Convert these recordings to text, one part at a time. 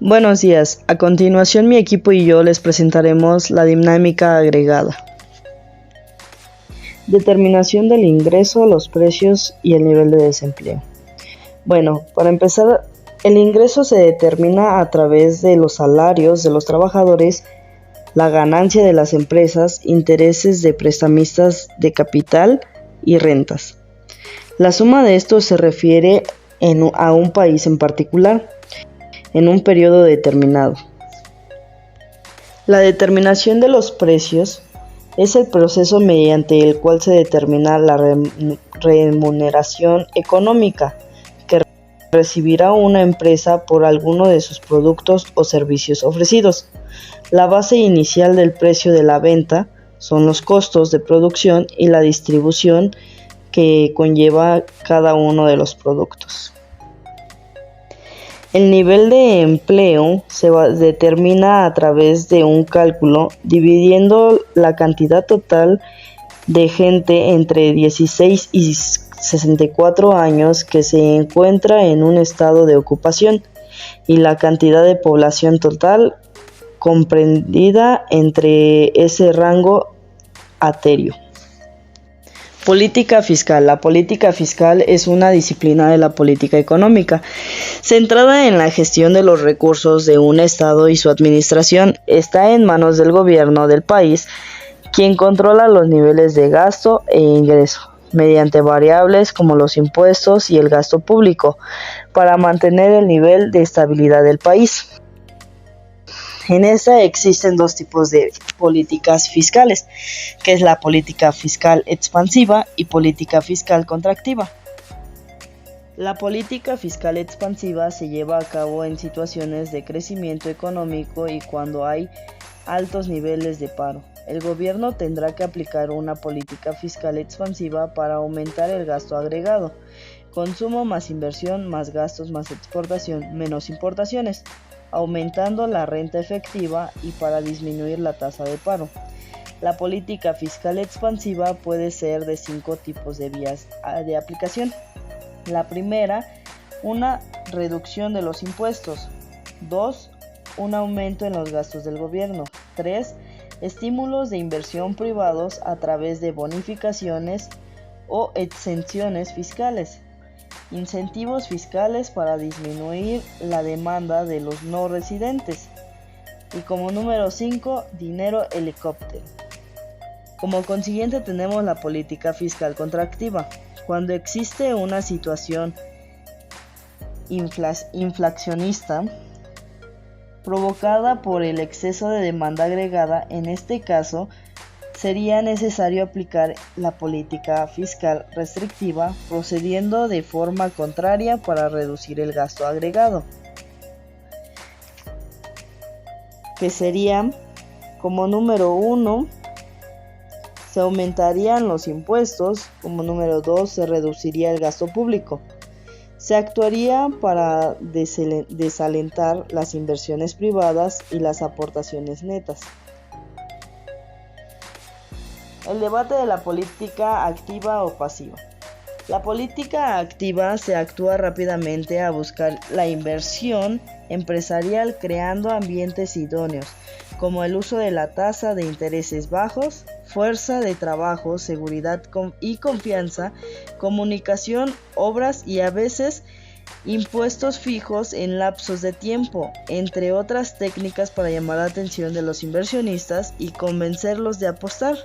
Buenos días. A continuación mi equipo y yo les presentaremos la dinámica agregada. Determinación del ingreso, los precios y el nivel de desempleo. Bueno, para empezar, el ingreso se determina a través de los salarios de los trabajadores, la ganancia de las empresas, intereses de prestamistas de capital y rentas. La suma de estos se refiere a un país en particular, en un periodo determinado. La determinación de los precios es el proceso mediante el cual se determina la remuneración económica que recibirá una empresa por alguno de sus productos o servicios ofrecidos. La base inicial del precio de la venta son los costos de producción y la distribución que conlleva cada uno de los productos. El nivel de empleo se determina a través de un cálculo dividiendo la cantidad total de gente entre 16 y 64 años que se encuentra en un estado de ocupación y la cantidad de población total comprendida entre ese rango etario. Política fiscal. La política fiscal es una disciplina de la política económica, centrada en la gestión de los recursos de un Estado y su administración. Está en manos del gobierno del país, quien controla los niveles de gasto e ingreso, mediante variables como los impuestos y el gasto público, para mantener el nivel de estabilidad del país. En esta existen dos tipos de políticas fiscales, que es la política fiscal expansiva y política fiscal contractiva. La política fiscal expansiva se lleva a cabo en situaciones de crecimiento económico y cuando hay altos niveles de paro. El gobierno tendrá que aplicar una política fiscal expansiva para aumentar el gasto agregado, consumo más inversión, más gastos, más exportación, menos importaciones, aumentando la renta efectiva y para disminuir la tasa de paro. La política fiscal expansiva puede ser de 5 tipos de vías de aplicación. La primera, una reducción de los impuestos. 2, un aumento en los gastos del gobierno. 3, estímulos de inversión privados a través de bonificaciones o exenciones fiscales. Incentivos fiscales para disminuir la demanda de los no residentes. Y como número 5, dinero helicóptero. Como consiguiente tenemos la política fiscal contractiva. Cuando existe una situación inflacionista provocada por el exceso de demanda agregada, en este caso sería necesario aplicar la política fiscal restrictiva, procediendo de forma contraria para reducir el gasto agregado, que sería, como número 1, se aumentarían los impuestos, como número 2, se reduciría el gasto público. Se actuaría para desalentar las inversiones privadas y las aportaciones netas. El debate de la política activa o pasiva. La política activa se actúa rápidamente a buscar la inversión empresarial creando ambientes idóneos, como el uso de la tasa de intereses bajos, fuerza de trabajo, seguridad y confianza, comunicación, obras y a veces impuestos fijos en lapsos de tiempo, entre otras técnicas para llamar la atención de los inversionistas y convencerlos de apostar.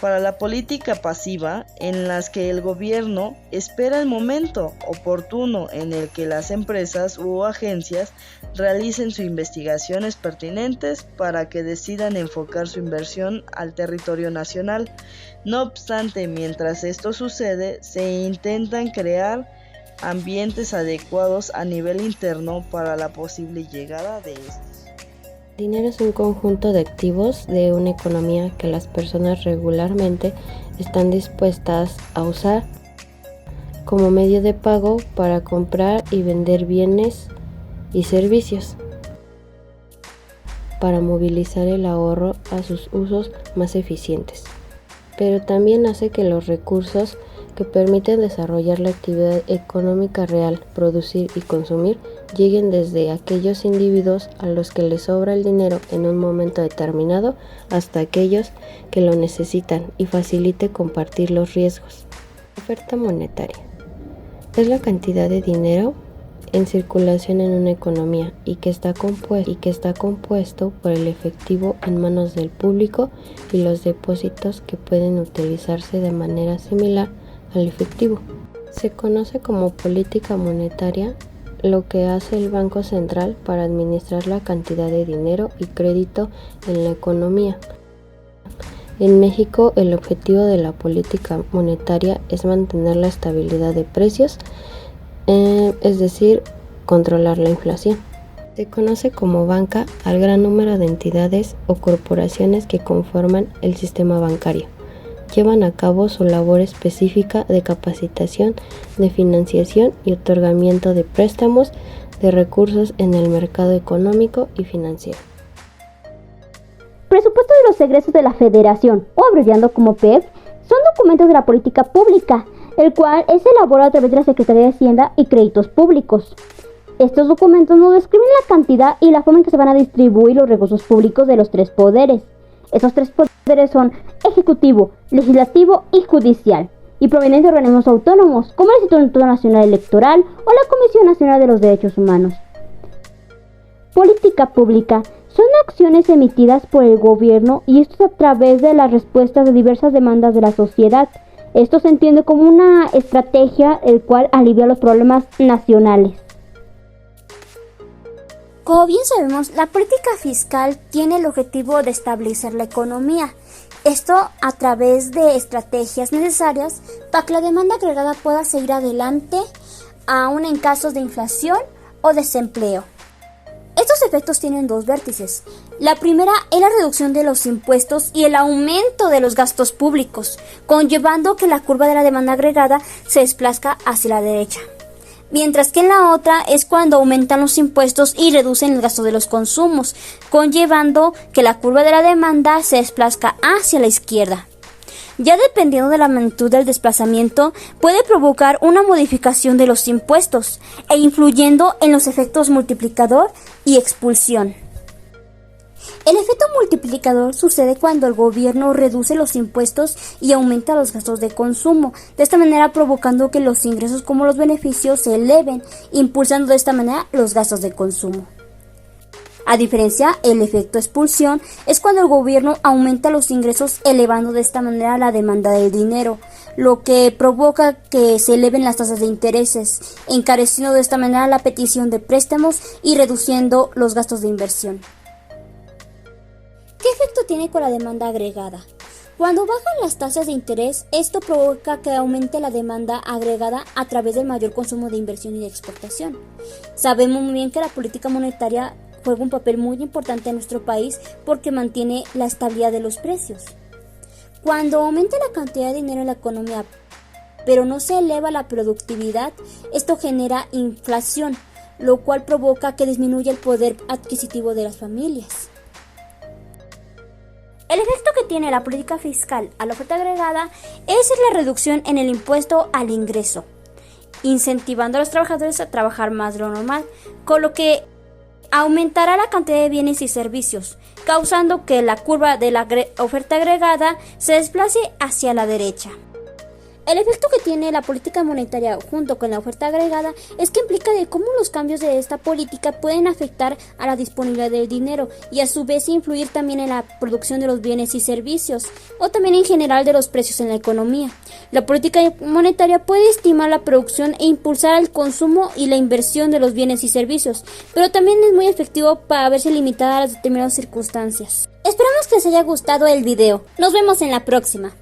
Para la política pasiva, en las que el gobierno espera el momento oportuno en el que las empresas u agencias realicen sus investigaciones pertinentes para que decidan enfocar su inversión al territorio nacional. No obstante, mientras esto sucede, se intentan crear ambientes adecuados a nivel interno para la posible llegada de estos. El dinero es un conjunto de activos de una economía que las personas regularmente están dispuestas a usar como medio de pago para comprar y vender bienes y servicios, para movilizar el ahorro a sus usos más eficientes. Pero también hace que los recursos que permiten desarrollar la actividad económica real, producir y consumir, lleguen desde aquellos individuos a los que les sobra el dinero en un momento determinado hasta aquellos que lo necesitan y facilite compartir los riesgos. Oferta monetaria es la cantidad de dinero en circulación en una economía y que está compuesto por el efectivo en manos del público y los depósitos que pueden utilizarse de manera similar al efectivo. Se conoce como política monetaria lo que hace el Banco Central para administrar la cantidad de dinero y crédito en la economía. En México, el objetivo de la política monetaria es mantener la estabilidad de precios, es decir, controlar la inflación. Se conoce como banca al gran número de entidades o corporaciones que conforman el sistema bancario. Llevan a cabo su labor específica de capacitación, de financiación y otorgamiento de préstamos de recursos en el mercado económico y financiero. Presupuesto de los egresos de la Federación, o abreviando como PEF, son documentos de la política pública, el cual es elaborado a través de la Secretaría de Hacienda y Créditos Públicos. Estos documentos nos describen la cantidad y la forma en que se van a distribuir los recursos públicos de los tres poderes. Esos tres poderes son ejecutivo, legislativo y judicial, y provienen de organismos autónomos, como el Instituto Nacional Electoral o la Comisión Nacional de los Derechos Humanos. Política pública son acciones emitidas por el gobierno y esto es a través de las respuestas de diversas demandas de la sociedad. Esto se entiende como una estrategia el cual alivia los problemas nacionales. Como bien sabemos, la política fiscal tiene el objetivo de estabilizar la economía. Esto a través de estrategias necesarias para que la demanda agregada pueda seguir adelante, aún en casos de inflación o desempleo. Estos efectos tienen dos vértices. La primera es la reducción de los impuestos y el aumento de los gastos públicos, conllevando que la curva de la demanda agregada se desplazca hacia la derecha. Mientras que en la otra es cuando aumentan los impuestos y reducen el gasto de los consumos, conllevando que la curva de la demanda se desplazca hacia la izquierda. Ya dependiendo de la magnitud del desplazamiento, puede provocar una modificación de los impuestos e influyendo en los efectos multiplicador y expulsión. El efecto multiplicador sucede cuando el gobierno reduce los impuestos y aumenta los gastos de consumo, de esta manera provocando que los ingresos como los beneficios se eleven, impulsando de esta manera los gastos de consumo. A diferencia, el efecto expulsión es cuando el gobierno aumenta los ingresos elevando de esta manera la demanda del dinero, lo que provoca que se eleven las tasas de intereses, encareciendo de esta manera la petición de préstamos y reduciendo los gastos de inversión. ¿Qué efecto tiene con la demanda agregada? Cuando bajan las tasas de interés, esto provoca que aumente la demanda agregada a través del mayor consumo de inversión y de exportación. Sabemos muy bien que la política monetaria juega un papel muy importante en nuestro país porque mantiene la estabilidad de los precios. Cuando aumenta la cantidad de dinero en la economía, pero no se eleva la productividad, esto genera inflación, lo cual provoca que disminuya el poder adquisitivo de las familias. El efecto que tiene la política fiscal a la oferta agregada es la reducción en el impuesto al ingreso, incentivando a los trabajadores a trabajar más de lo normal, con lo que aumentará la cantidad de bienes y servicios, causando que la curva de la oferta agregada se desplace hacia la derecha. El efecto que tiene la política monetaria junto con la oferta agregada es que implica de cómo los cambios de esta política pueden afectar a la disponibilidad del dinero y a su vez influir también en la producción de los bienes y servicios o también en general de los precios en la economía. La política monetaria puede estimar la producción e impulsar el consumo y la inversión de los bienes y servicios, pero también es muy efectivo para verse limitada a las determinadas circunstancias. Esperamos que les haya gustado el video. Nos vemos en la próxima.